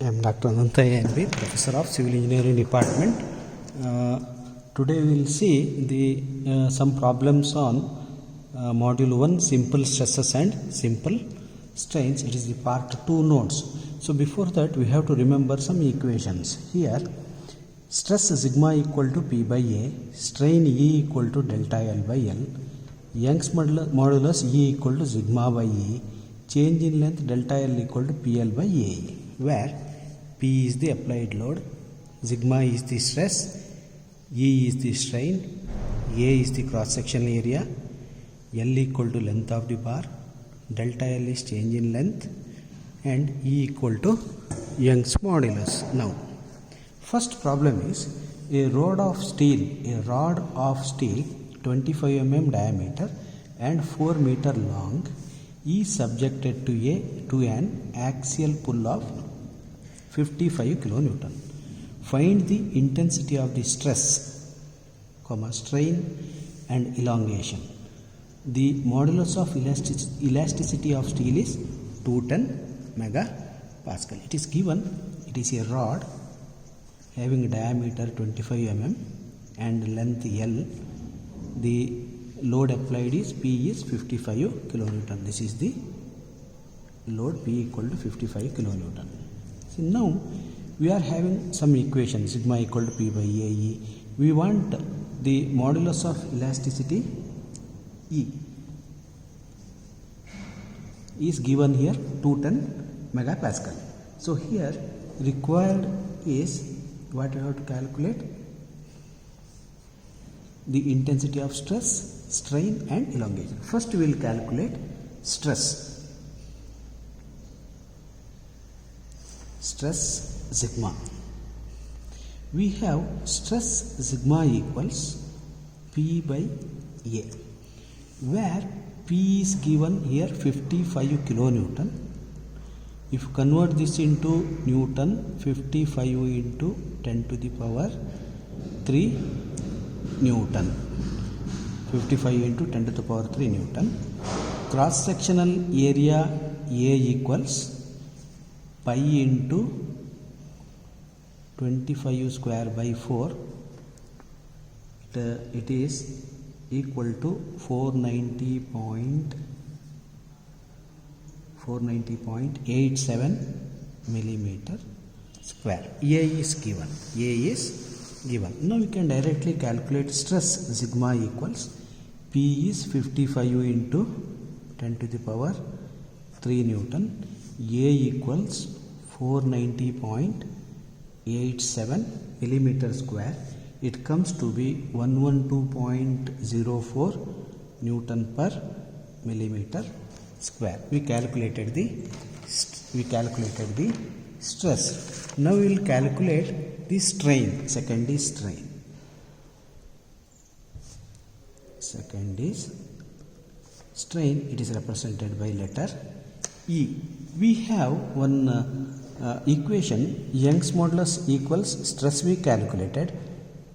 I am Dr. Anantaya NB, Professor of Civil Engineering Department. Today we will see the some problems on Module 1 Simple Stresses and Simple Strains. It is the Part 2 notes. So before that we have to remember some equations. Here stress sigma equal to P by A, strain E equal to delta L by L, Young's modulus E equal to sigma by E, change in length delta L equal to PL by AE, where P is the applied load, sigma is the stress, E is the strain, A is the cross sectional area, L equal to length of the bar, delta L is change in length, and E equal to Young's modulus. Now, first problem is a rod of steel 25 mm diameter and 4 meter long is subjected to an axial pull of 55 kN. Find the intensity of the stress, strain and elongation. The modulus of elasticity of steel is 210 megapascal. It is given, it is a rod having diameter 25 mm and length L. The load applied is P is 55 kN. This is the load P equal to 55 kN. So now we are having some equation sigma equal to P by AE. We want the modulus of elasticity E is given here 210 megapascal. So here required is what we have to calculate: the intensity of stress, strain and elongation. First we will calculate stress. Stress sigma. We have stress sigma equals P by A, where P is given here 55 kilonewton. If you convert this into Newton, 55 into 10 to the power 3 Newton. 55 into 10 to the power 3 Newton. Cross sectional area A equals pi into 25 square by 4. It is equal to 490.87 millimeter square. A is given. Now we can directly calculate stress sigma equals P is 55 into 10 to the power 3 Newton. A equals 490.87 millimeter square. It comes to be 112.04 Newton per millimeter square. We calculated the stress. Now we will calculate the strain. Second is strain. It is represented by letter E. We have one equation, Young's modulus equals stress we calculated.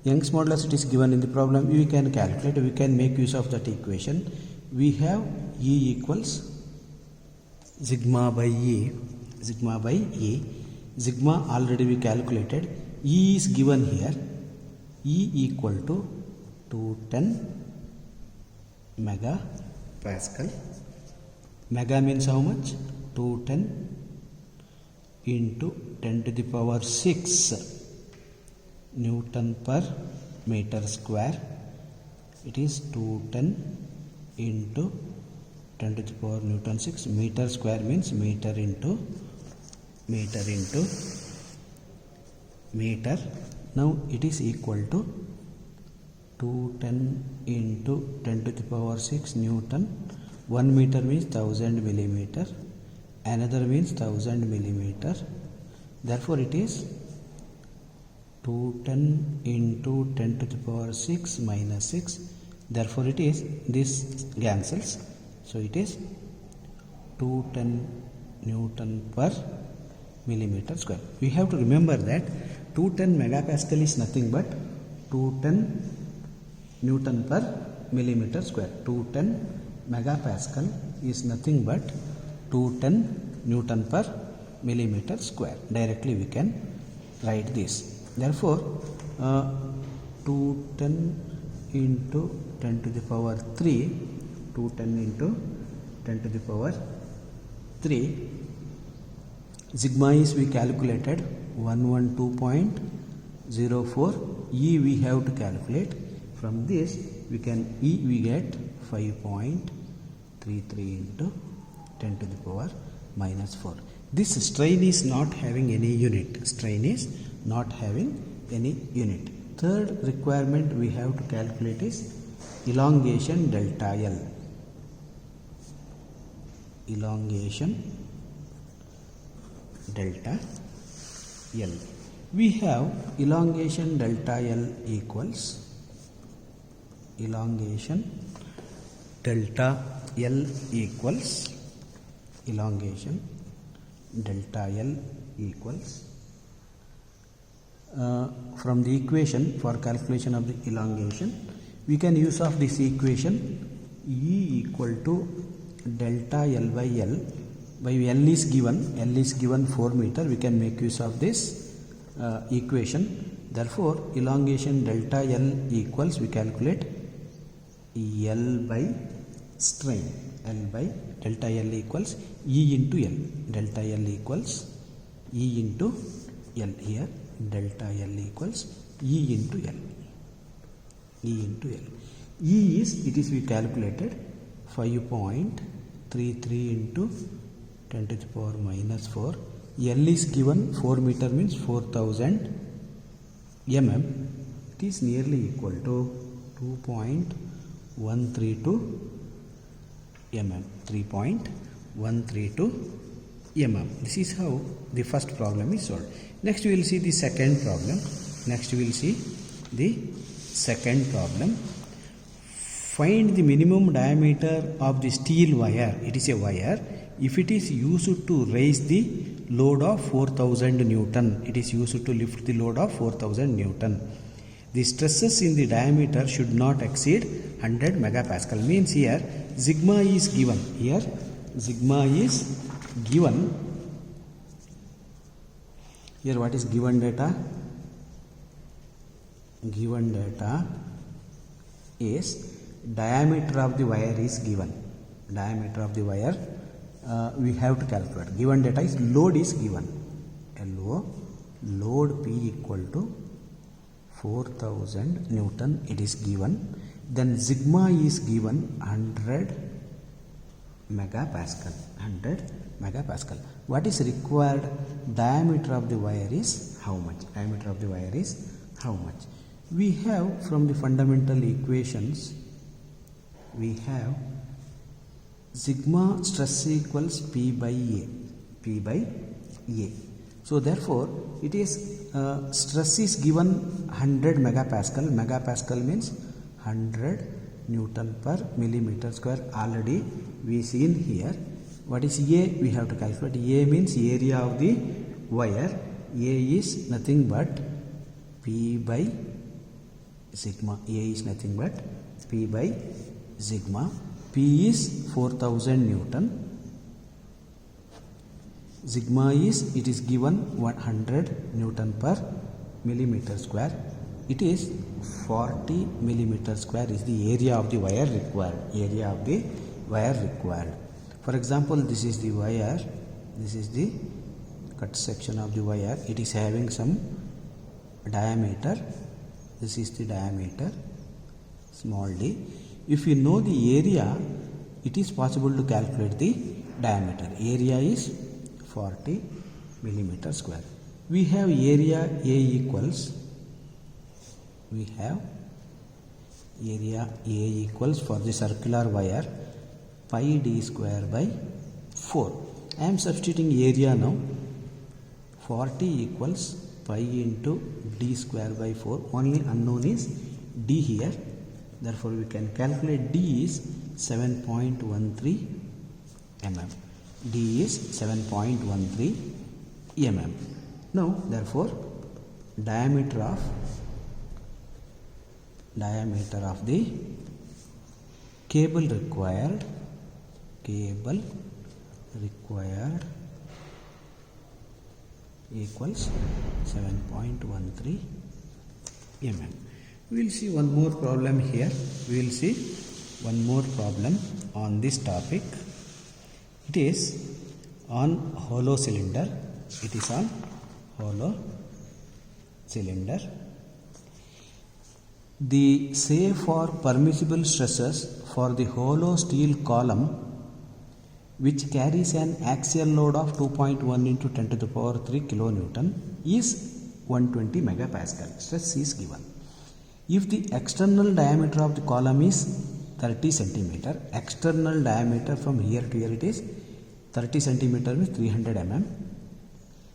Young's modulus, it is given in the problem, we can calculate, we can make use of that equation. We have E equals sigma by E. Sigma already we calculated. E is given here. E equal to 210 megapascal. Mega means how much? 210 into 10 to the power 6 Newton per meter square. It is 210 into 10 to the power Newton 6. Meter square means meter into meter. Now it is equal to 210 into 10 to the power 6 Newton. 1 meter means 1000 millimeter. Another means 1000 millimeter. Therefore it is 210 into 10 to the power 6 minus 6. Therefore it is, this cancels. So it is 210 Newton per millimeter square. We have to remember that 210 megapascal is nothing but 210 Newton per millimeter square. 210 megapascal is nothing but 210 Newton per millimeter square. Directly we can write this. Therefore 210 into 10 to the power 3, 210 into 10 to the power 3, sigma is we calculated 112.04. E we have to calculate. From this we can we get 5.33 into 10 to the power minus 4. This strain is not having any unit. Strain is not having any unit. Third requirement we have to calculate is elongation delta L. Elongation delta L. We have elongation delta L equals elongation delta L equals elongation delta L equals from the equation for calculation of the elongation we can use of this equation E equal to delta L by L. By L is given 4 meter, we can make use of this equation. Therefore elongation delta L equals, we calculate L by strain. L by delta L equals E into L. Delta L equals E into L. Here delta L equals E into L. E into L. E is, it is we calculated 5.33 into 10 to the power minus 4. L is given 4 meter means 4000 mm. It is nearly equal to 2.132 mm. 3.132 mm. This is how the first problem is solved. Next we will see the second problem. Find the minimum diameter of the steel wire. It is a wire. If it is used to raise the load of 4000 Newton, it is used to lift the load of 4000 Newton. The stresses in the diameter should not exceed 100 megapascal. Means here sigma is given. Here sigma is given. Here what is given data? Given data is diameter of the wire is given. Diameter of the wire we have to calculate. Given data is load is given. LO, load P equal to 4000 Newton, it is given. Then sigma is given 100 megapascal. 100 megapascal. What is required? Diameter of the wire is how much? Diameter of the wire is how much? We have from the fundamental equations, we have sigma stress equals P by A. P by A. So therefore it is stress is given 100 megapascal. Megapascal means 100 Newton per millimeter square. Already we seen here. What is A? We have to calculate. A means area of the wire. A is nothing but P by sigma. A is nothing but P by sigma. P is 4000 Newton. Sigma is, it is given 100 Newton per millimeter square. It is 40 millimeter square is the area of the wire required. Area of the wire required. For example, this is the wire. This is the cut section of the wire. It is having some diameter. This is the diameter, small d. If you know the area, it is possible to calculate the diameter. Area is 40 millimeter square. We have area A equals, we have area A equals for the circular wire pi d square by 4. I am substituting area now. 40 equals pi into d square by 4. Only unknown is d here. Therefore we can calculate d is 7.13 mm. D is 7.13 mm. Now therefore diameter of the cable required equals 7.13 mm. We will see one more problem here. We will see one more problem on this topic. It is on hollow cylinder. It is on hollow cylinder. The safe or permissible stresses for the hollow steel column, which carries an axial load of 2.1 into 10 to the power 3 kilonewton, is 120 megapascal. Stress is given. If the external diameter of the column is 30 centimeter, external diameter from here to here it is 30 centimeter with 300 mm.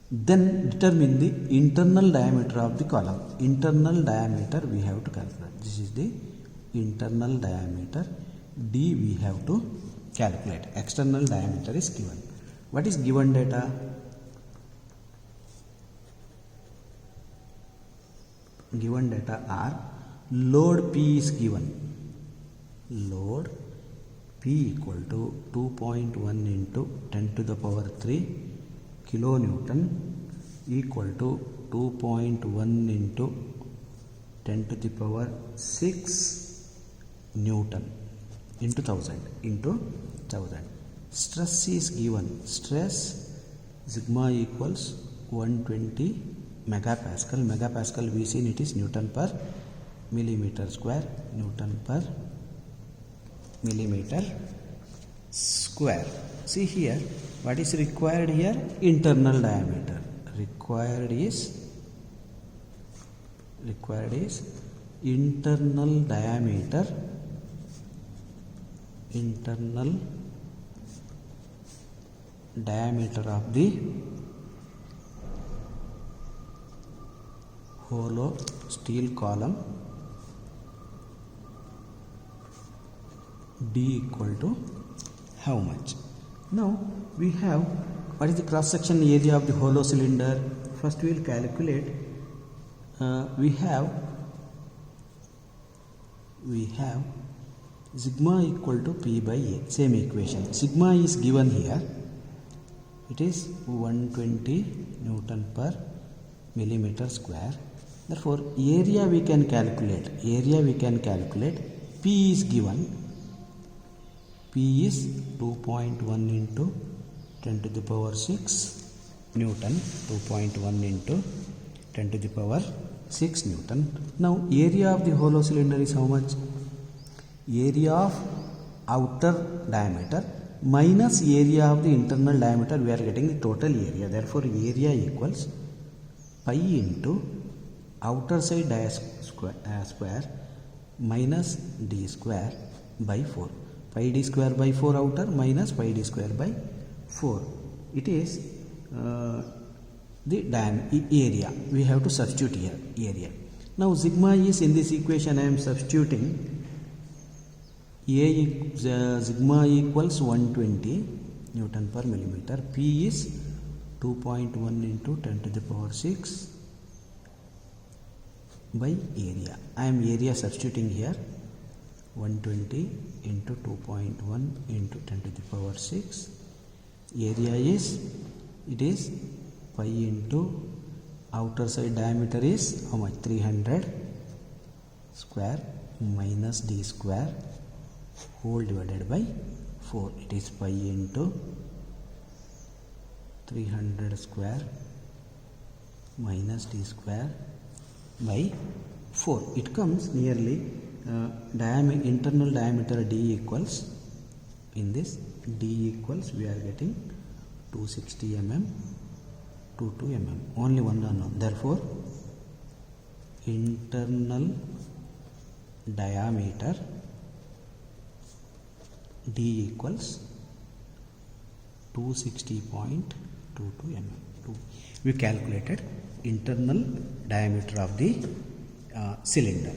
Then determine the internal diameter of the column. Internal diameter we have to calculate. This is the internal diameter. D we have to calculate. External diameter is given. What is given data? Given data are load P is given. Load P equal to 2.1 into 10 to the power 3 kilonewton equal to 2.1 into 10 to the power 6 Newton into 1000. Stress is given. Stress sigma equals 120 megapascal. Megapascal we seen it is Newton per millimeter square. Newton per millimeter square. See here, what is required here? Internal diameter. Required is internal diameter. Internal diameter of the hollow steel column. D equal to how much? Now we have what is the cross section area of the hollow cylinder. First we will calculate. We have sigma equal to P by A. Same equation. Sigma is given here. It is 120 Newton per millimeter square. Therefore area we can calculate. P is given. P is 2.1 into 10 to the power 6 Newton. 2.1 into 10 to the power 6 Newton. Now area of the hollow cylinder is how much? Area of outer diameter minus area of the internal diameter, we are getting the total area. Therefore area equals pi into outer side square minus d square by 4. Pi d square by 4 outer minus pi d square by 4. It is the area. We have to substitute here area. Now sigma is in this equation. I am substituting. Sigma equals 120 Newton per millimeter. P is 2.1 into 10 to the power 6 by area. I am area substituting here. 120 into 2.1 into 10 to the power 6. Area is, it is pi into outer side diameter is how much? 300 square minus d square whole divided by 4. It is pi into 300 square minus d square by 4. It comes nearly internal diameter D equals, in this D equals we are getting 260 mm, 22 mm, only one unknown. Therefore internal diameter D equals 260.22 mm. We calculated internal diameter of the cylinder.